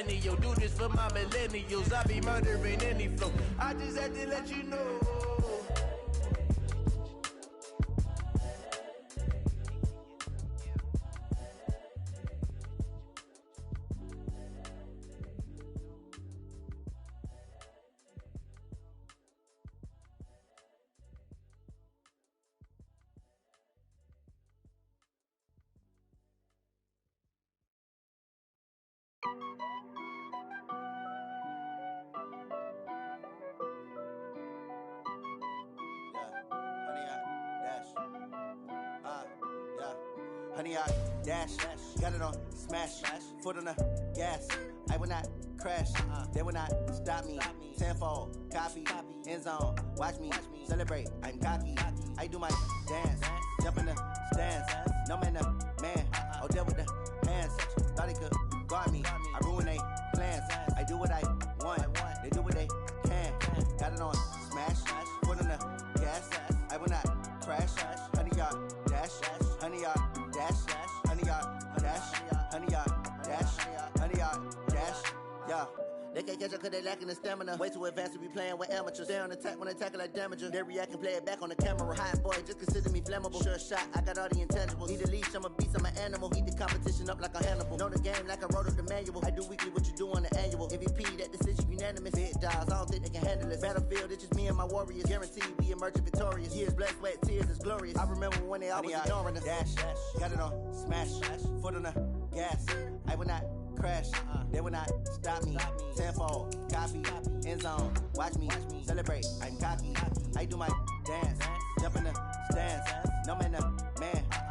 centennial. Do this for my millennials. I be murdering any flow. I just had to let you know. Honey, I dash, got it on smash, foot on the gas. I will not crash, they will not stop me. Tenfold, copy, end zone, watch me celebrate. I'm cocky, I do my dance, jump in the stands. No man, oh, deal with the hands. Thought he could guard me, I ruin they plans. I do what I want, they do what they can. Got it on smash, foot on the gas. I will not crash, honey, y'all dash, honey, y'all dash, honey, y'all dash, honey, y'all dash, honey, y'all dash, yeah. They can't catch up cause they lacking the stamina. Way too advanced to be playing with amateurs. Stay on attack when attacking like damager. They react and play it back on the camera. Hot boy, just consider me flammable. Sure shot, I got all the intangibles. Need a leash, I'm a beast, I'm an animal. Eat the competition up like a Hannibal. Know the game like I wrote up the manual. I do weekly what you do on the annual. MVP, that decision unanimous. Big dogs, I don't think they can handle it. Battlefield, it's just me and my warriors. Guaranteed we emerging victorious. Years, blood, sweat, tears, it's glorious. I remember when they always ignoring us. Dash, got it on smash, foot on the gas. I will not crash, they will not stop me. Tenfold, copy, end zone, watch me celebrate. I'm cocky, I do my dance, jump in the stands. No man,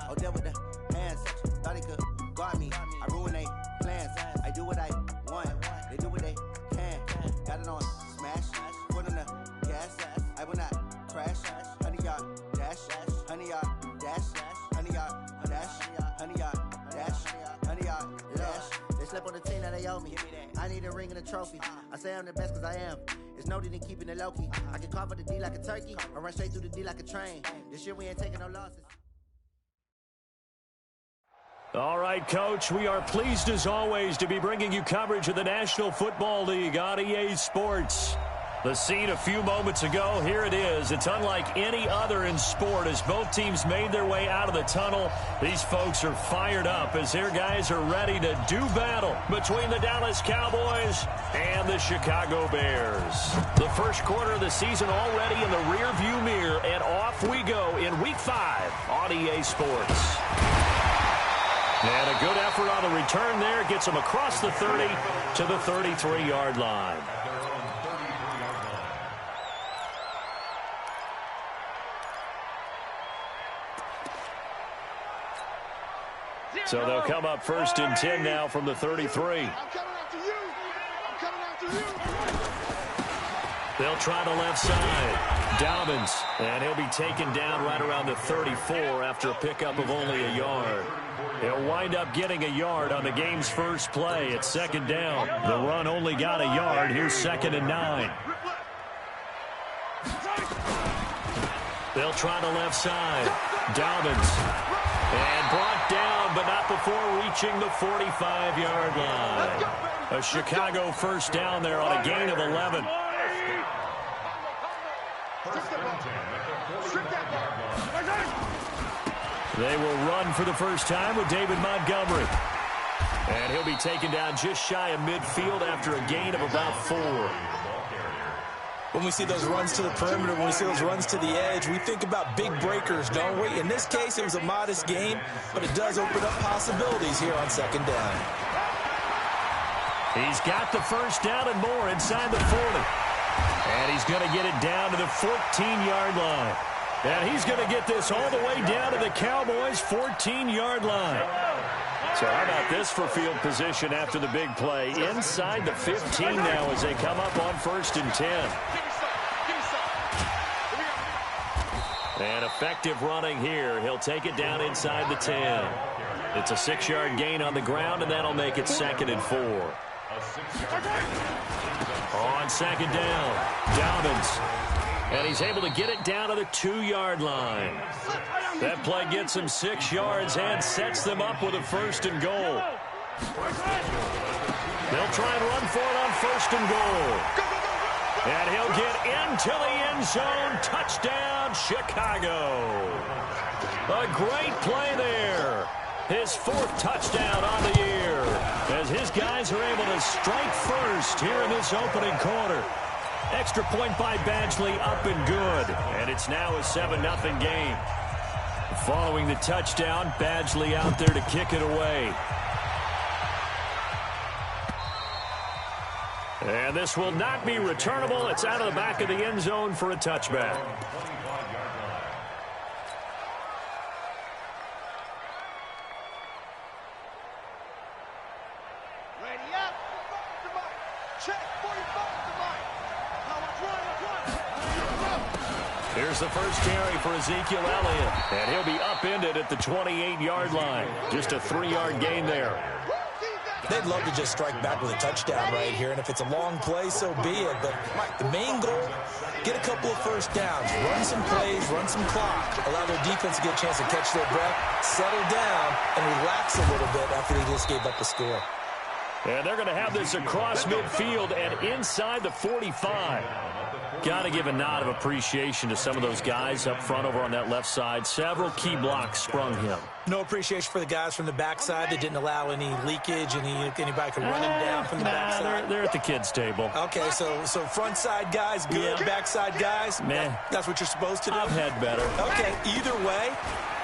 oh, deal with the hands. Thought he could guard me, I ruin they plans. I do what I want, they do what they can. Got it on smash, foot on the gas. I will not crash, honey, y'all dash, honey, y'all dash, honey, y'all dash, honey, y'all dash, honey, y'all dash. Slept on the team that they owe me. I need a ring and a trophy. I say I'm the best cause I am. It's no need in keeping it low key. I can carve up the D like a turkey or run straight through the D like a train. This year we ain't taking no losses. All right, Coach, we are pleased as always to be bringing you coverage of the National Football League on EA Sports. The scene a few moments ago, here it is. It's unlike any other in sport as both teams made their way out of the tunnel. These folks are fired up as their guys are ready to do battle between the Dallas Cowboys and the Chicago Bears. The first quarter of the season already in the rearview mirror, and off we go in Week 5 on EA Sports. And a good effort on the return there gets them across the 30 to the 33-yard line. So they'll come up first and 10 now from the 33. They'll try the left side. Dobbins, and he'll be taken down right around the 34 after a pickup of only a yard. He'll wind up getting a yard on the game's first play. It's second down. The run only got a yard. Here's 2nd and 9. They'll try the left side. Dobbins. And brought down, but not before reaching the 45-yard line. A Chicago first down there on a gain of 11. They will run for the first time with David Montgomery. And he'll be taken down just shy of midfield after a gain of about 4. When we see those runs to the perimeter, when we see those runs to the edge, we think about big breakers, don't we? In this case, it was a modest gain, but it does open up possibilities here on second down. He's got the first down and more inside the 40. And he's going to get it down to the 14-yard line. And he's going to get this all the way down to the Cowboys' 14-yard line. So how about this for field position after the big play? Inside the 15 now as they come up on 1st and 10. And effective running here. He'll take it down inside the 10. It's a 6-yard gain on the ground, and that'll make it 2nd and 4. On 2nd down, Dobbins. And he's able to get it down to the 2-yard line. That play gets him 6 yards and sets them up with a 1st and goal. They'll try and run for it on 1st and goal. And he'll get into the end zone. Touchdown, Chicago. A great play there. His 4th touchdown on the year as his guys are able to strike first here in this opening quarter. Extra point by Badgley, up and good. And it's now a 7-0 game. Following the touchdown, Badgley out there to kick it away. And this will not be returnable. It's out of the back of the end zone for a touchback. Ready up. Check. 45 to Here's the first carry for Ezekiel Elliott. And he'll be upended at the 28-yard line. Just a 3-yard gain there. They'd love to just strike back with a touchdown right here, and if it's a long play, so be it. But the main goal, get a couple of first downs, run some plays, run some clock, allow their defense to get a chance to catch their breath, settle down, and relax a little bit after they just gave up the score. And they're going to have this across midfield and inside the 45. Got to give a nod of appreciation to some of those guys up front over on that left side. Several key blocks sprung him. No appreciation for the guys from the backside. They didn't allow any leakage. Anybody could run him down from the backside. They're at the kids' table. Okay, so front side guys, good. Yeah. Backside guys, meh. That's what you're supposed to do? I've had better. Okay, either way,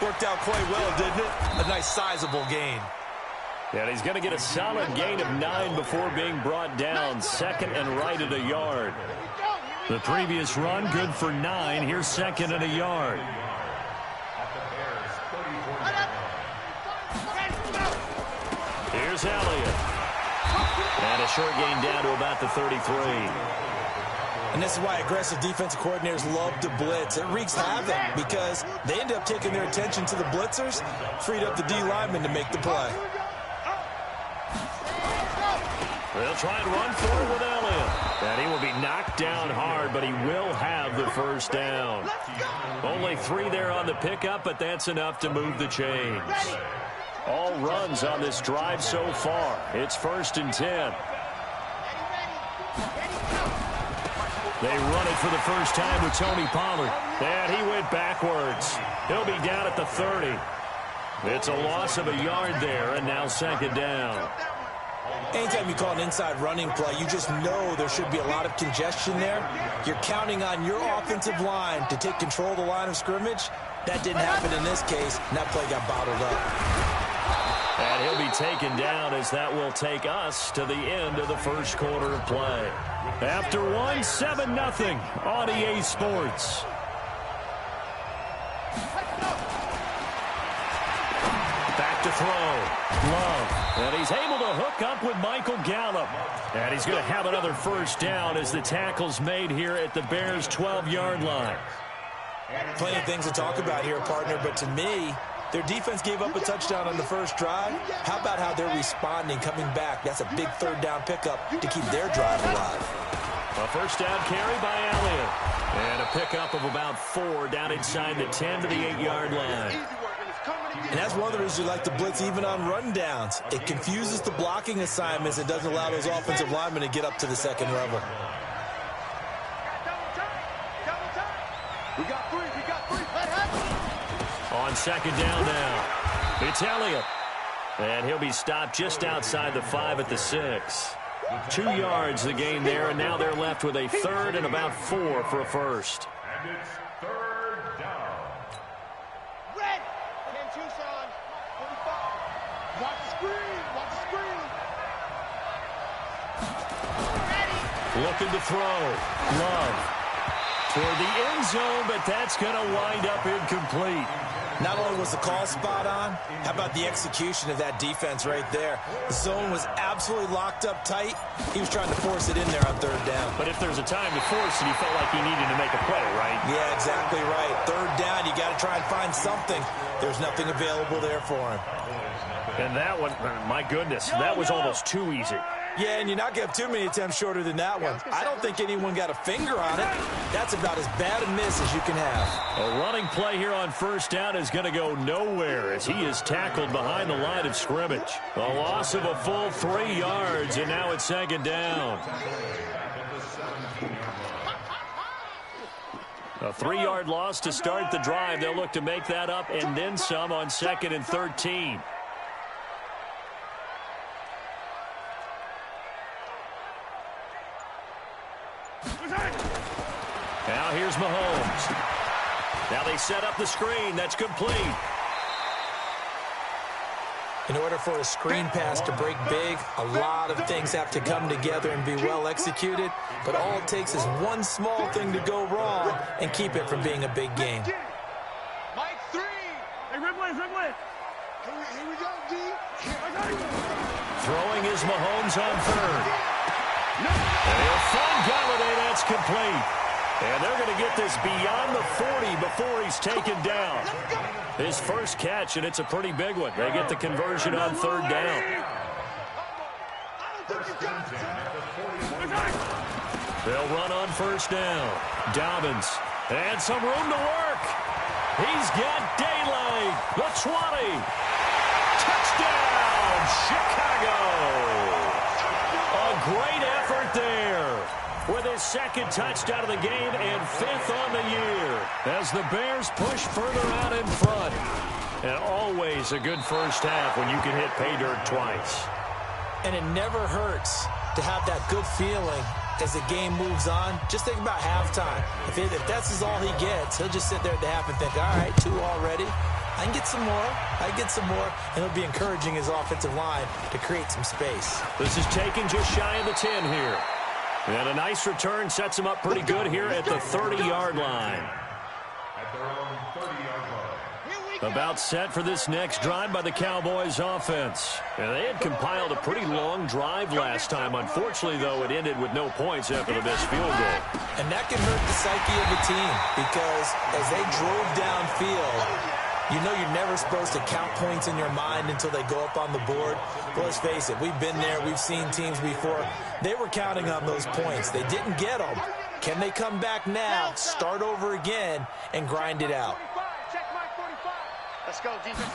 worked out quite well, didn't it? A nice sizable gain. And he's going to get a solid gain of 9 before being brought down. 2nd and right at a yard. The previous run, good for 9. Here's 2nd and a yard. Here's Elliott. And a short gain down to about the 33. And this is why aggressive defensive coordinators love to blitz. It wreaks havoc because they end up taking their attention to the blitzers, freed up the D lineman to make the play. They'll try and run for it with Elliott. And he will be knocked down hard, but he will have the first down. Only 3 there on the pickup, but that's enough to move the chains. All runs on this drive so far. It's 1st and 10. They run it for the first time with Tony Pollard. And he went backwards. He'll be down at the 30. It's a loss of a yard there, and now 2nd down. Anytime you call an inside running play, you just know there should be a lot of congestion there. You're counting on your offensive line to take control of the line of scrimmage. That didn't happen in this case, and that play got bottled up. And he'll be taken down as that will take us to the end of the first quarter of play. After 1, 7-0 on EA Sports. Back to throw. Love. And he's able to hook up with Michael Gallup. And he's going to have another first down as the tackle's made here at the Bears' 12-yard line. Plenty of things to talk about here, partner, but to me, their defense gave up a touchdown on the first drive. How about how they're responding, coming back? That's a big 3rd down pickup to keep their drive alive. A first down carry by Elliott. And a pickup of about 4 down inside the 10 to the 8-yard line. And that's one of the reasons you like to blitz even on rundowns. It confuses the blocking assignments and doesn't allow those offensive linemen to get up to the 2nd level. We got 3. On 2nd down now, it's Elliott. And he'll be stopped just outside the 5 at the 6. 2 yards the gain there, and now they're left with a 3rd and about 4 for a first. And it's 3rd down. Red. 10 Tucson. 45. Watch the screen. Ready. Looking to throw. Love. Toward the end zone, but that's going to wind up incomplete. Not only was the call spot on, how about the execution of that defense right there? The zone was absolutely locked up tight. He was trying to force it in there on 3rd down. But if there's a time to force it, he felt like he needed to make a play, right? Yeah, exactly right. 3rd down, you got to try and find something. There's nothing available there for him. And that one, my goodness, that was almost too easy. Yeah, and you're not going to have too many attempts shorter than that one. I don't think anyone got a finger on it. That's about as bad a miss as you can have. A running play here on first down is going to go nowhere as he is tackled behind the line of scrimmage. A loss of a full 3 yards, and now it's second down. A 3-yard loss to start the drive. They'll look to make that up and then some on 2nd and 13. Now here's Mahomes. Now they set up the screen. That's complete. In order for a screen pass to break big, a lot of things have to come together and be well executed. But all it takes is one small thing to go wrong and keep it from being a big game. Mike 3. Hey, Ripley. Here we go, D. Throwing is Mahomes on 3rd. And he'll find Galladay. That's complete. And they're going to get this beyond the 40 before he's taken down. His first catch, and it's a pretty big one. They get the conversion on 3rd down. They'll run on 1st down. Dobbins. And some room to work. He's got daylight. The 20. Touchdown, Chicago. A great effort there. With his 2nd touchdown of the game and 5th on the year as the Bears push further out in front. And always a good first half when you can hit pay dirt twice. And it never hurts to have that good feeling as the game moves on. Just think about halftime. If that's all he gets, he'll just sit there at the half and think, all right, 2 already. I can get some more. And it'll be encouraging his offensive line to create some space. This is taken just shy of the 10 here. And a nice return sets him up pretty good here at the 30-yard line. About set for this next drive by the Cowboys offense. And they had compiled a pretty long drive last time. Unfortunately, though, it ended with no points after the missed field goal. And that can hurt the psyche of the team because as they drove downfield, you know you're never supposed to count points in your mind until they go up on the board. But let's face it, we've been there. We've seen teams before. They were counting on those points. They didn't get them. Can they come back now, start over again, and grind it out? Let's go, defense.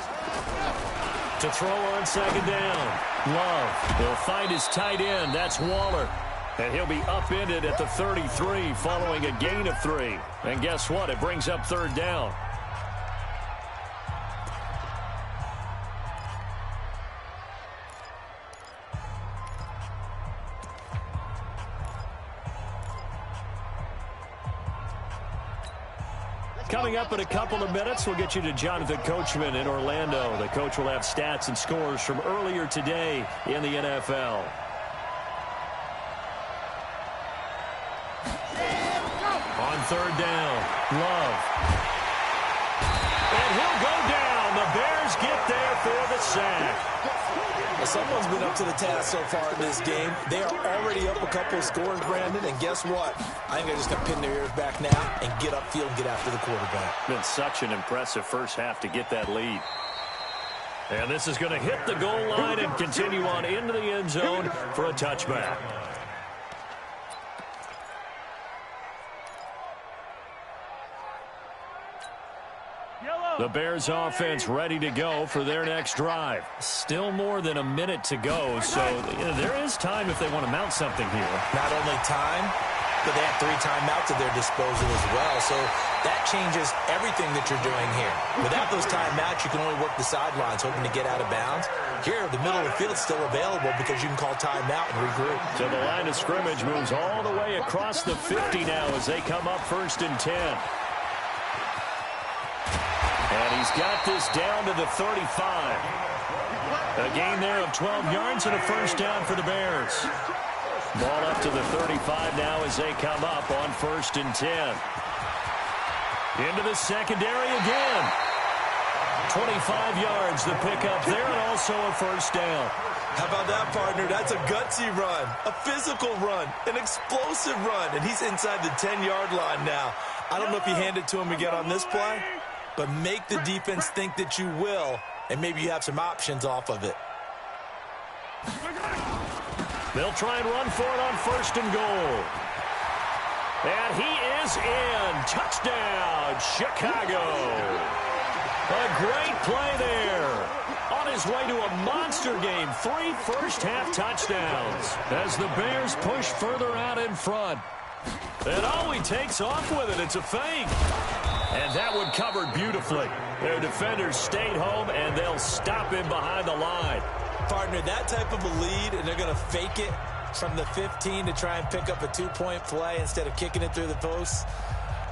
To throw on 2nd down. Love. He'll find his tight end. That's Waller. And he'll be upended at the 33 following a gain of 3. And guess what? It brings up 3rd down. Coming up in a couple of minutes, we'll get you to Jonathan Coachman in Orlando. The coach will have stats and scores from earlier today in the NFL. On 3rd down, Love. And he'll go down. The Bears get there for the sack. Well, someone's been up to the task so far in this game. They are already up a couple of scores, Brandon, and guess what? I think they're just going to pin their ears back now and get upfield and get after the quarterback. Been such an impressive first half to get that lead. And this is going to hit the goal line and continue on into the end zone for a touchback. The Bears offense ready to go for their next drive. Still more than a minute to go, so there is time if they want to mount something here. Not only time, but they have 3 timeouts at their disposal as well, so that changes everything that you're doing here. Without those timeouts, you can only work the sidelines, hoping to get out of bounds. Here, the middle of the field is still available because you can call timeout and regroup. So the line of scrimmage moves all the way across the 50 now as they come up 1st and 10. And he's got this down to the 35. A gain there of 12 yards and a first down for the Bears. Ball up to the 35 now as they come up on 1st and 10. Into the secondary again. 25 yards the pickup there and also a first down. How about that, partner? That's a gutsy run, a physical run, an explosive run, and he's inside the 10-yard line now. I don't know if you hand it to him again on this play, but make the defense think that you will, and maybe you have some options off of it. They'll try and run for it on 1st and goal. And he is in. Touchdown, Chicago. A great play there. On his way to a monster game, 3 first-half touchdowns as the Bears push further out in front. And he takes off with it. It's a fake. And that one covered beautifully. Their defenders stayed home, and they'll stop him behind the line. Partner, that type of a lead, and they're going to fake it from the 15 to try and pick up a 2-point play instead of kicking it through the posts.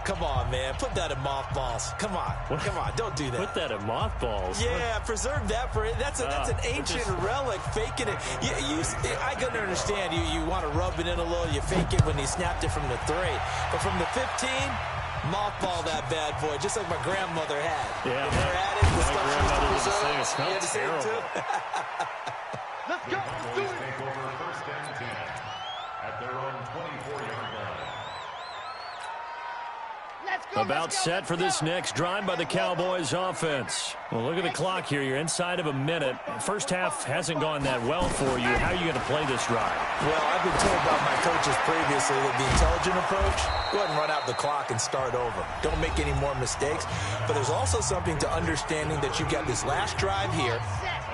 Come on, man. Put that in mothballs. Come on. Come on. Don't do that. Put that in mothballs? Yeah, preserve that for it. That's an ancient relic, faking it. I couldn't understand. You want to rub it in a little. You fake it when he snapped it from the 3. But from the 15, mothball that bad boy, just like my grandmother had. Yeah. If they're at it, the stuff she used to preserve. It smells terrible. Let's go. Let's do it. Take over 1st and 10 at their own 24-yard line. About set for this next drive by the Cowboys offense. Well, look at the clock here. You're inside of a minute. First half hasn't gone that well for you. How are you going to play this drive? Well, I've been told by my coaches previously that the intelligent approach, go ahead and run out the clock and start over. Don't make any more mistakes. But there's also something to understanding that you got this last drive here.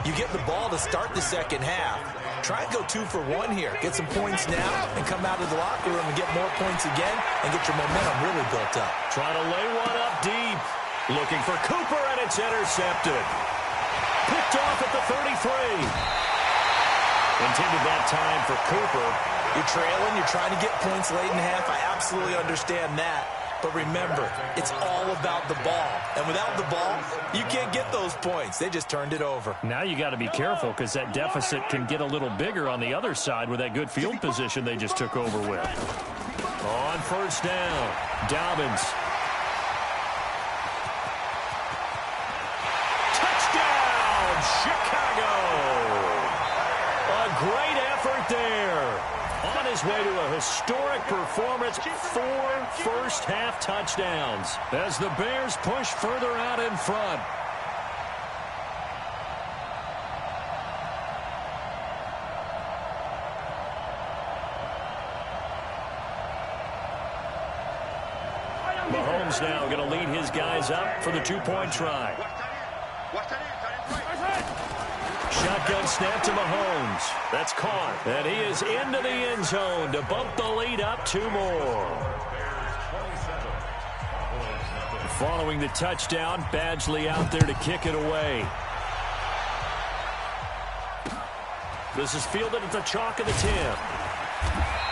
You get the ball to start the second half. Try and go 2 for 1 here. Get some points now and come out of the locker room and get more points again and get your momentum really built up. Trying to lay one up deep. Looking for Cooper, and it's intercepted. Picked off at the 33. Intended that time for Cooper. You're trailing. You're trying to get points late in half. I absolutely understand that. But remember, it's all about the ball. And without the ball, you can't get those points. They just turned it over. Now you got to be careful because that deficit can get a little bigger on the other side with that good field position they just took over with. On 1st down, Dobbins. Touchdown, Chicago! A great effort there. On his way to a historic performance, 4 first-half touchdowns as the Bears push further out in front. Mahomes now going to lead his guys up for the 2-point try. Shotgun snap to Mahomes. That's caught. And he is into the end zone to bump the lead up 2 more. Following the touchdown, Badgley out there to kick it away. This is fielded at the chalk of the 10.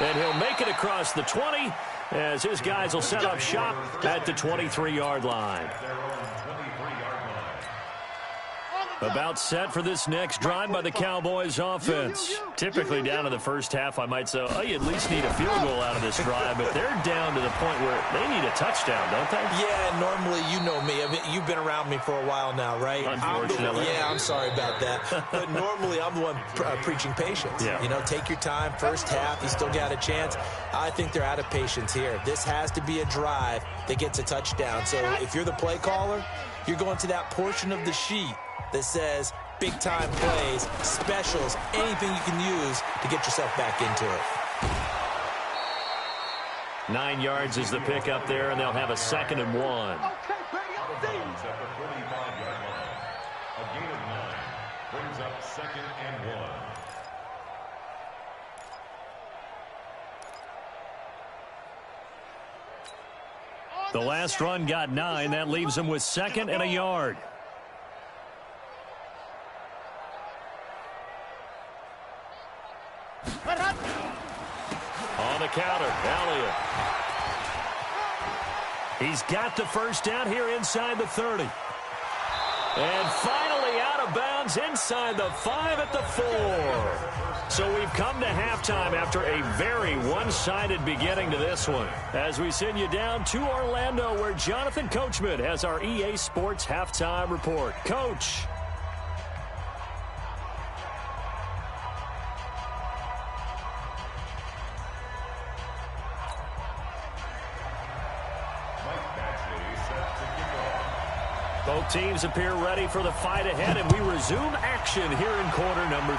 And he'll make it across the 20 as his guys will set up shop at the 23-yard line. About set for this next drive by the Cowboys offense. Typically down to the first half, I might say, oh, you at least need a field goal out of this drive, but they're down to the point where they need a touchdown, don't they? Yeah, normally, you know me. I mean, you've been around me for a while now, right? Unfortunately. I'm sorry about that. But normally, I'm the one preaching patience. Yeah. You know, take your time. First half, you still got a chance. I think they're out of patience here. This has to be a drive that gets a touchdown. So if you're the play caller, you're going to that portion of the sheet that says big-time plays, specials, anything you can use to get yourself back into it. 9 yards is the pick up there, and they'll have a 2nd and 1. At the 45-yard line. A gain of 9 brings up 2nd and 1. The last run got 9. That leaves them with 2nd and a yard. On the counter, Elliott. He's got the first down here inside the 30. And finally out of bounds inside the 5 at the 4. So we've come to halftime after a very one-sided beginning to this one. As we send you down to Orlando, where Jonathan Coachman has our EA Sports halftime report. Coach. Both teams appear ready for the fight ahead, and we resume action here in quarter number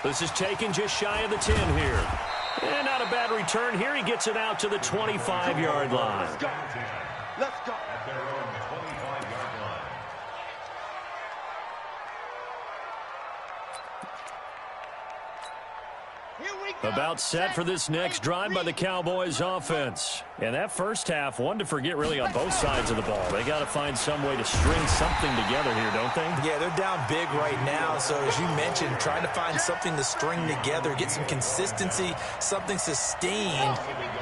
3. This is taken just shy of the 10 here. And not a bad return here. He gets it out to the 25-yard line. Let's go. Let's go. At their own 25-yard line. About set for this next drive by the Cowboys offense. And that first half, one to forget really on both sides of the ball. They got to find some way to string something together here, don't they? Yeah, they're down big right now. So as you mentioned, trying to find something to string together, get some consistency, something sustained,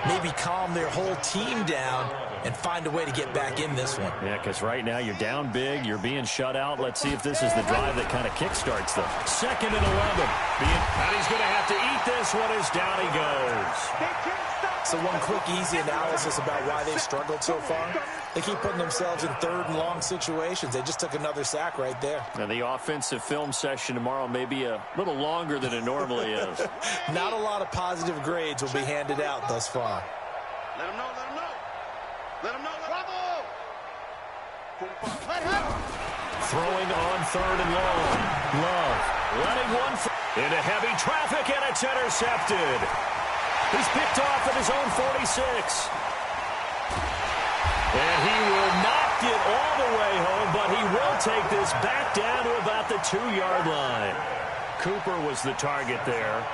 maybe calm their whole team down and find a way to get back in this one. Yeah, because right now you're down big, you're being shut out. Let's see if this is the drive that kind of kickstarts them. 2nd and 11. And he's going to have to eat this one as down he goes. So one quick, easy analysis about why they've struggled so far. They keep putting themselves in 3rd and long situations. They just took another sack right there. And the offensive film session tomorrow may be a little longer than it normally is. Not a lot of positive grades will be handed out thus far. Let him know, let him know. Let him know, bravo! Throwing on 3rd and long. Love letting one into heavy traffic, and it's intercepted. He's picked off at his own 46. And he will not get all the way home, but he will take this back down to about the 2-yard line. Cooper was the target there.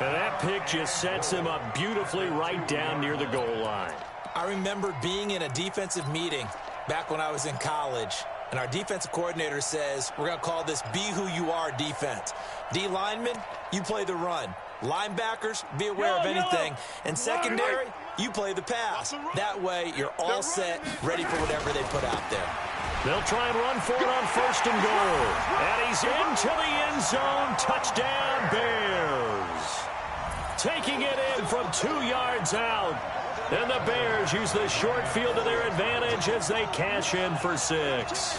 And that pick just sets him up beautifully right down near the goal line. I remember being in a defensive meeting back when I was in college, and our defensive coordinator says, we're going to call this Be Who You Are defense. D linemen, you play the run. Linebackers, be aware of anything. And secondary, you play the pass. That way, you're all set, ready for whatever they put out there. They'll try and run for it on 1st and goal. And he's into the end zone. Touchdown, Bears. Taking it in from 2 yards out. And the Bears use the short field to their advantage as they cash in for 6.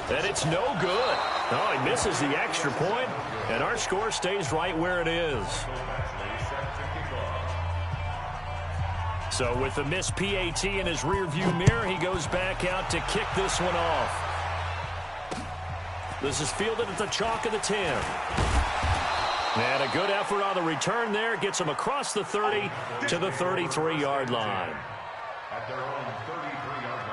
And it's no good. Oh, he misses the extra point, and our score stays right where it is. So with the missed PAT in his rearview mirror, he goes back out to kick this one off. This is fielded at the chalk of the 10. And a good effort on the return there. Gets him across the 30 to the 33-yard line. At their own 33-yard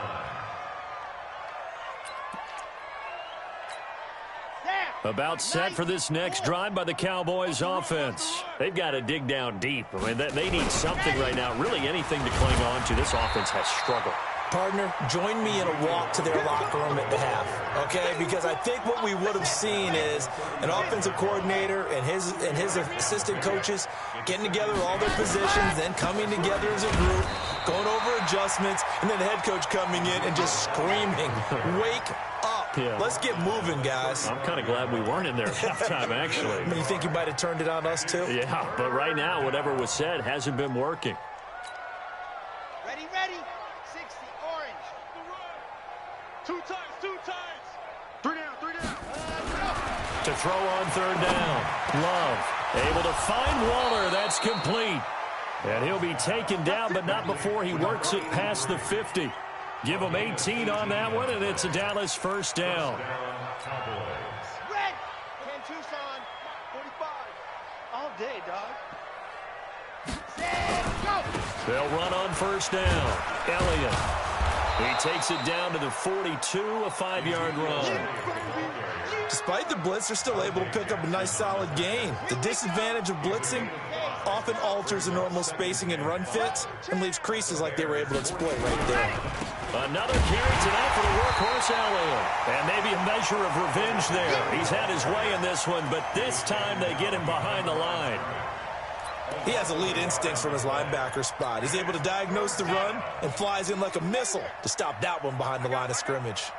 line. About set for this next drive by the Cowboys offense. They've got to dig down deep. I mean, they need something right now. Really anything to cling on to. This offense has struggled. Partner, join me in a walk to their locker room at the half, okay? Because I think what we would have seen is an offensive coordinator and his assistant coaches getting together all their positions, then coming together as a group, going over adjustments, and then the head coach coming in and just screaming, wake up. Yeah. Let's get moving, guys. I'm kind of glad we weren't in there at halftime, actually. I mean, you think you might have turned it on us, too? Yeah, but right now, whatever was said hasn't been working. Ready, ready. 60, orange. Two times. 3 down. To throw on 3rd down. Love able to find Waller. That's complete. And he'll be taken down, but not before he works it past the 50. Give him 18 on that one, and it's a Dallas 1st down. Red. 10 Tucson. 45. All day, dog. Set, go. They'll run on 1st down. Elliott. He takes it down to the 42, a 5-yard run. Despite the blitz, they're still able to pick up a nice, solid gain. The disadvantage of blitzing often alters the normal spacing and run fits and leaves creases like they were able to exploit right there. Another carry tonight for the workhorse Elliott. And maybe a measure of revenge there. He's had his way in this one, but this time they get him behind the line. He has elite instincts from his linebacker spot. He's able to diagnose the run and flies in like a missile to stop that one behind the line of scrimmage.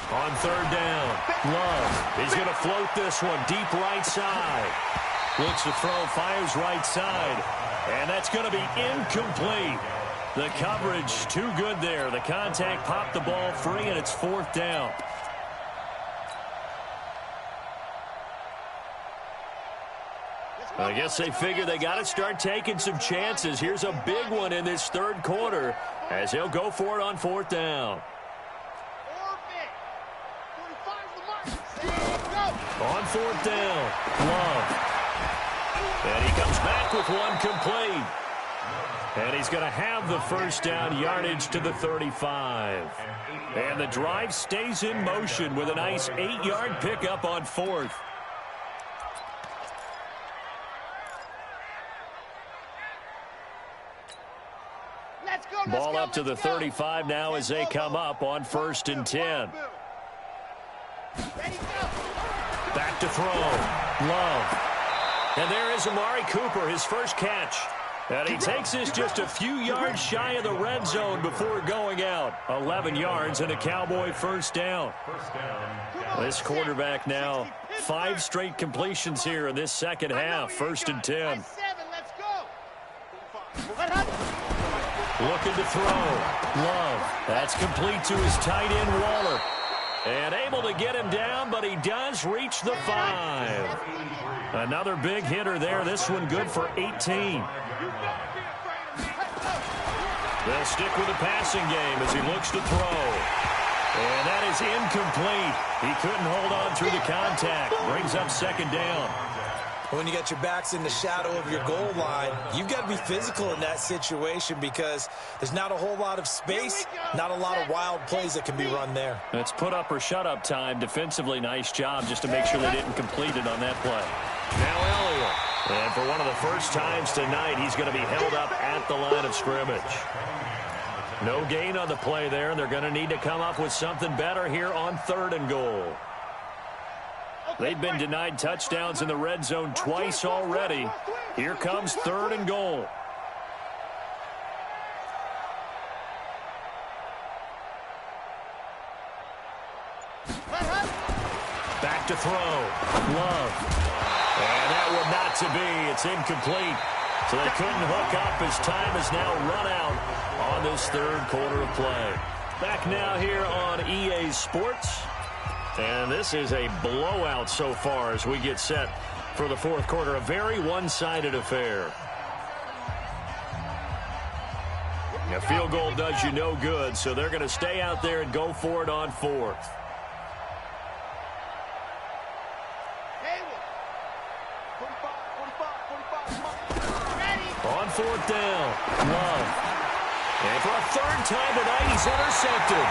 On 3rd down, Love. He's going to float this one deep right side. Looks to throw, fires right side. And that's going to be incomplete. The coverage too good there. The contact popped the ball free, and it's 4th down. I guess they figure they got to start taking some chances. Here's a big one in this third quarter as he'll go for it on fourth down. On fourth down, Love. And he comes back with one complete. And he's going to have the first down, yardage to the 35. And the drive stays in motion with a nice 8-yard pickup on fourth. Ball up to the 35 now as they come up on 1st and 10. Back to throw. Love. And there is Amari Cooper, his first catch. And he takes this just a few yards shy of the red zone before going out. 11 yards and a Cowboy first down. This quarterback now 5 straight completions here in this second half. 1st and 10. Looking to throw. Love. That's complete to his tight end, Waller. And able to get him down, but he does reach the 5. Another big hitter there. This one good for 18. They'll stick with the passing game as he looks to throw. And that is incomplete. He couldn't hold on through the contact. Brings up 2nd down. When you got your backs in the shadow of your goal line, you've got to be physical in that situation because there's not a whole lot of space, not a lot of wild plays that can be run there. It's put up or shut up time. Defensively, nice job just to make sure they didn't complete it on that play. Now Elliott. And for one of the first times tonight, he's going to be held up at the line of scrimmage. No gain on the play there, and they're going to need to come up with something better here on 3rd and goal. They've been denied touchdowns in the red zone twice already. Here comes 3rd and goal. Back to throw. Love. And that one not to be. It's incomplete. So they couldn't hook up as time has now run out on this 3rd quarter of play. Back now here on EA Sports. And this is a blowout so far as we get set for the 4th quarter. A very one-sided affair. A field goal does you no good, so they're going to stay out there and go for it on 4th. On 4th down, Love. And for a 3rd time tonight, he's intercepted.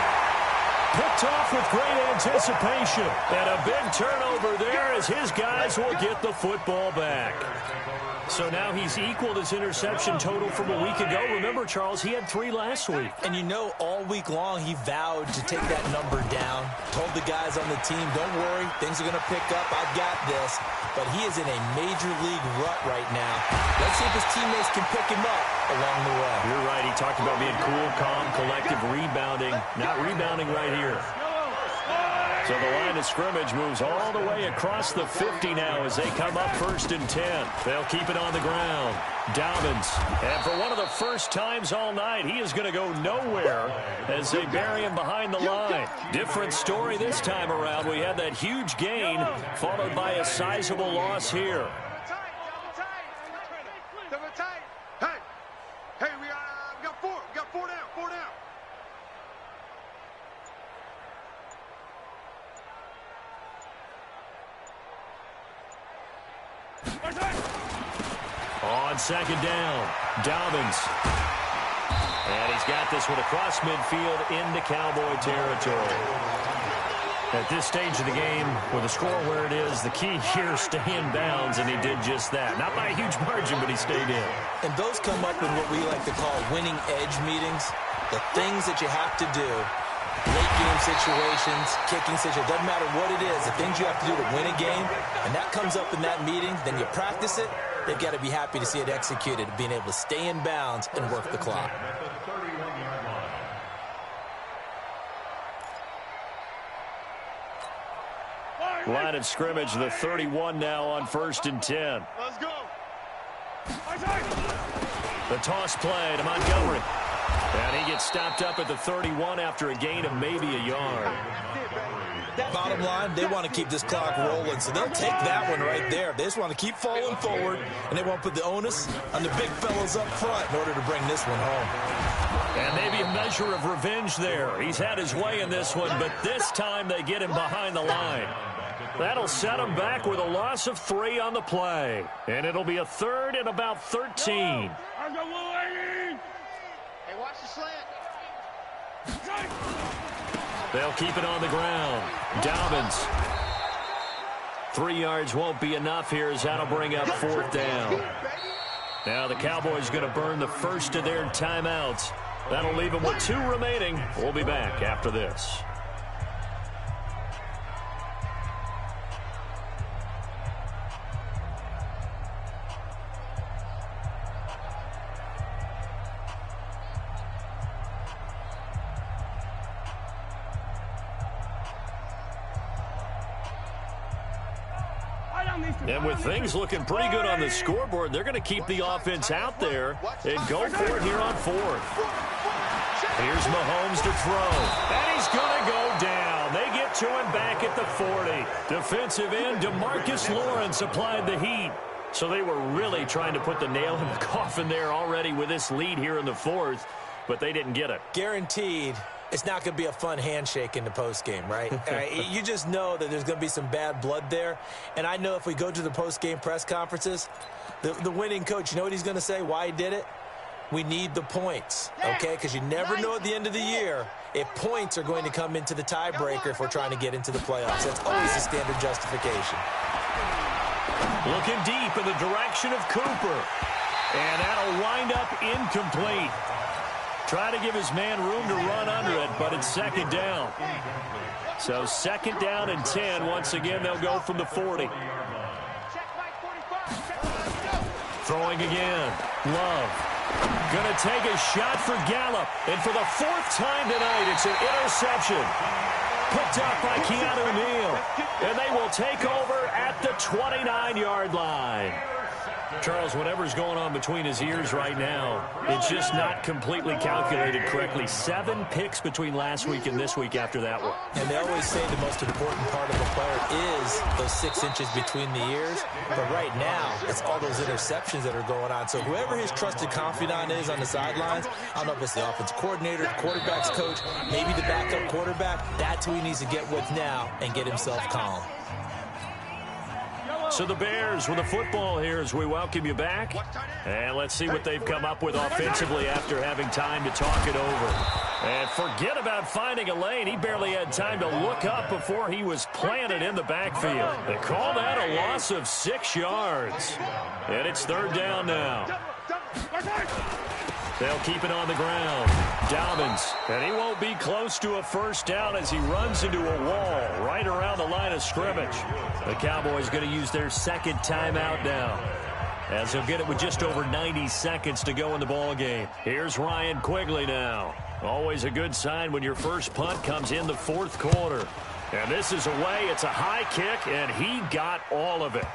Picked off with great anticipation. And a big turnover there as his guys will get the football back. So now he's equaled his interception total from a week ago. Remember, Charles, he had 3 last week. And you know, all week long he vowed to take that number down. Told the guys on the team, don't worry, things are going to pick up. I've got this. But he is in a major league rut right now. Let's see if his teammates can pick him up along the way. You're right. He talked about being cool, calm, collective, rebounding. Not rebounding right here. So the line of scrimmage moves all the way across the 50 now as they come up 1st and 10. They'll keep it on the ground. Dobbins. And for one of the first times all night, he is going to go nowhere as they bury him behind the line. Different story this time around. We had that huge gain followed by a sizable loss here. Hey, we got 4. We got 4 down. 4 down. On 2nd down, Dobbins. And he's got this one across midfield into Cowboy territory. At this stage of the game, with the score where it is, the key here is stay in bounds, and he did just that. Not by a huge margin, but he stayed in. And those come up in what we like to call winning edge meetings. The things that you have to do, late game situations, kicking situations, doesn't matter what it is, the things you have to do to win a game, and that comes up in that meeting, then you practice it. They've got to be happy to see it executed, being able to stay in bounds and work the clock. Line of scrimmage, the 31 now on 1st and 10. Let's go. The toss play to Montgomery. And he gets stopped up at the 31 after a gain of maybe a yard. Bottom line, they want to keep this clock rolling, so they'll take that one right there. They just want to keep falling forward, and they want to put the onus on the big fellas up front in order to bring this one home. And maybe a measure of revenge there. He's had his way in this one, but this time they get him behind the line. That'll set him back with a loss of 3 on the play. And it'll be a 3rd and about 13. Hey, watch the slant. They'll keep it on the ground. Dobbins. 3 yards won't be enough here as that'll bring up 4th down. Now the Cowboys going to burn the first of their timeouts. That'll leave them with 2 remaining. We'll be back after this. And with things looking pretty good on the scoreboard, they're going to keep the offense out there and go for it here on 4th. Here's Mahomes to throw. And he's going to go down. They get to him back at the 40. Defensive end DeMarcus Lawrence applied the heat. So they were really trying to put the nail in the coffin there already with this lead here in the 4th, but they didn't get it. Guaranteed. It's not going to be a fun handshake in the postgame, right? You just know that there's going to be some bad blood there. And I know if we go to the postgame press conferences, the winning coach, you know what he's going to say, why he did it? We need the points, okay? Because you never know at the end of the year if points are going to come into the tiebreaker if we're trying to get into the playoffs. That's always the standard justification. Looking deep in the direction of Cooper. And that'll wind up incomplete. Try to give his man room to run under it, but it's 2nd down. So 2nd down and 10. Once again, they'll go from the 40. Throwing again. Love. Going to take a shot for Gallup. And for the 4th time tonight, it's an interception. Picked up by Keanu Neal. And they will take over at the 29-yard line. Charles, whatever's going on between his ears right now, it's just not completely calculated correctly. 7 picks between last week and this week after that one. And they always say the most important part of a player is those 6 inches between the ears. But right now, it's all those interceptions that are going on. So whoever his trusted confidant is on the sidelines, I don't know if it's the offensive coordinator, the quarterback's coach, maybe the backup quarterback, that's who he needs to get with now and get himself calm. So the Bears with the football here as we welcome you back. And let's see what they've come up with offensively after having time to talk it over. And forget about finding a lane. He barely had time to look up before he was planted in the backfield. They call that a loss of 6 yards. And it's 3rd down now. They'll keep it on the ground. Dobbins, and he won't be close to a 1st down as he runs into a wall right around the line of scrimmage. The Cowboys going to use their 2nd timeout now, as they'll get it with just over 90 seconds to go in the ball game. Here's Ryan Quigley now. Always a good sign when your first punt comes in the 4th quarter. And this is away. It's a high kick, and he got all of it.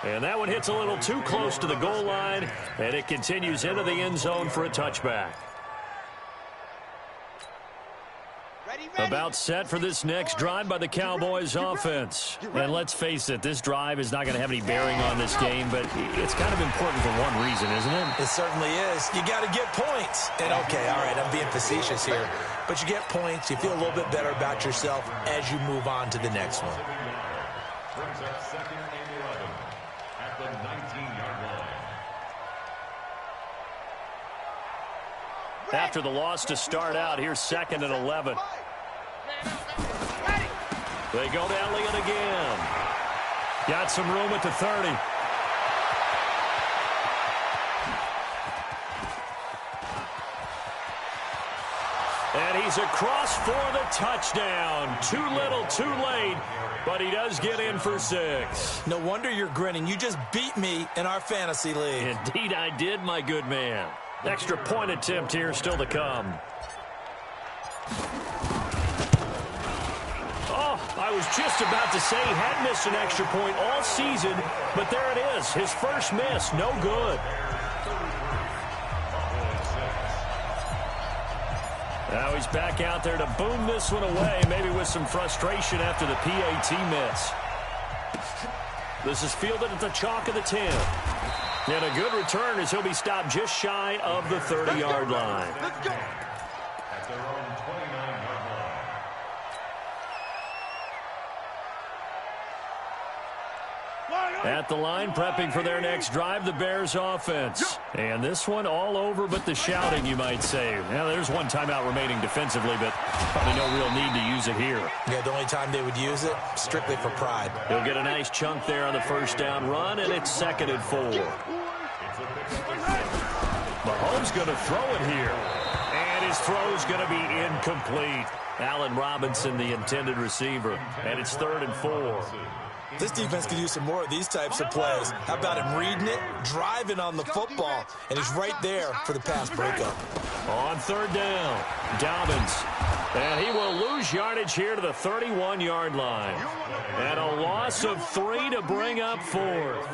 And that one hits a little too close to the goal line, and it continues into the end zone for a touchback. About set for this next drive by the Cowboys offense. And let's face it, this drive is not going to have any bearing on this game, but it's kind of important for one reason, isn't it? It certainly is. You got to get points. And okay, all right, I'm being facetious here, but you get points, you feel a little bit better about yourself as you move on to the next one. Brings up 2nd and 11 at the 19-yard line. After the loss to start out, here's 2nd and 11. They go to Elliott again. Got some room at the 30. And he's across for the touchdown. Too little, too late, but he does get in for 6. No wonder you're grinning. You just beat me in our fantasy league. Indeed I did, my good man. Extra point attempt here still to come. Oh, I was just about to say he had missed an extra point all season, but there it is. His first miss, no good. Now he's back out there to boom this one away, maybe with some frustration after the PAT miss. This is fielded at the chalk of the 10. And a good return as he'll be stopped just shy of the 30-yard line. At their own 29-yard line. At the line, prepping for their next drive, the Bears offense. And this one all over but the shouting, you might say. Now, there's one timeout remaining defensively, but probably no real need to use it here. Yeah, the only time they would use it, strictly for pride. He'll get a nice chunk there on the first down run, and it's 2nd and 4. Mahomes going to throw it here. And his throw's going to be incomplete. Allen Robinson, the intended receiver. And it's 3rd and 4. This defense could use some more of these types of plays. How about him reading it, driving on the football, and he's right there for the pass breakup. On 3rd down, Dobbins. And he will lose yardage here to the 31-yard line. And a loss of 3 to bring up 4th.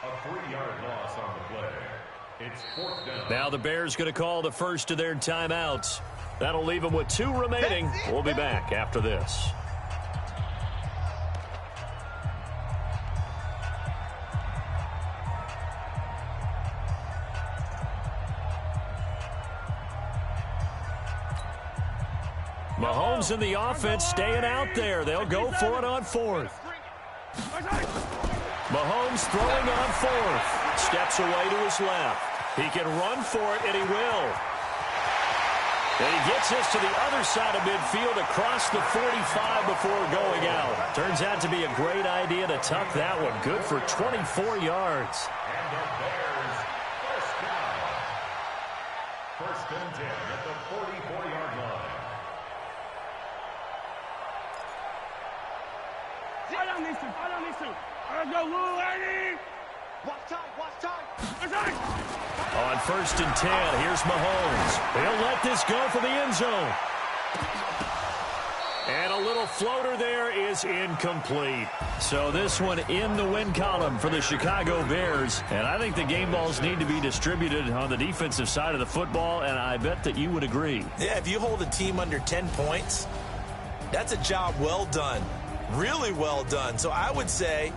A 3-yard loss on the play. It's 4th down. Now the Bears going to call the first of their timeouts. That'll leave them with 2 remaining. We'll be back after this. Mahomes and the offense staying out there. They'll go for it on 4th. Mahomes throwing on 4th. Steps away to his left. He can run for it, and he will. And he gets this to the other side of midfield across the 45 before going out. Turns out to be a great idea to tuck that one. Good for 24 yards. And the Bears first down. 1st and 10 at the 44-yard line. Go, Lou, Eddie! Watch time! On 1st and 10, here's Mahomes. He'll let this go for the end zone. And a little floater there is incomplete. So this one in the win column for the Chicago Bears. And I think the game balls need to be distributed on the defensive side of the football, and I bet that you would agree. Yeah, if you hold a team under 10 points, that's a job well done. Really well done. So I would say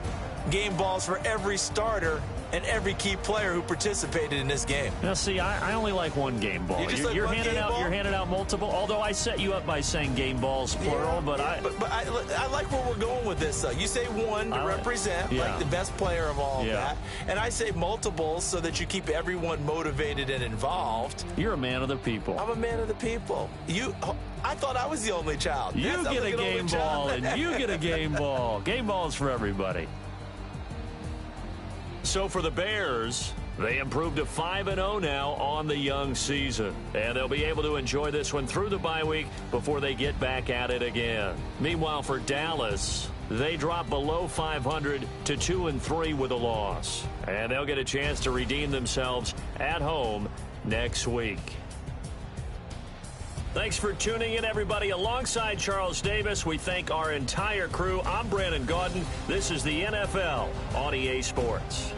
game balls for every starter and every key player who participated in this game. Now, see, I only like one game ball. You're handing out multiple. Although I set you up by saying game balls plural, yeah, but I like where we're going with this. You say one to represent like the best player of all of that, and I say multiples so that you keep everyone motivated and involved. You're a man of the people. I'm a man of the people. I thought I was the only child. You get a game ball, and you get a game ball. Game balls for everybody. So for the Bears, they improved to 5-0 now on the young season. And they'll be able to enjoy this one through the bye week before they get back at it again. Meanwhile, for Dallas, they drop below 500 to 2-3 with a loss. And they'll get a chance to redeem themselves at home next week. Thanks for tuning in, everybody. Alongside Charles Davis, we thank our entire crew. I'm Brandon Gaudin. This is the NFL on EA Sports.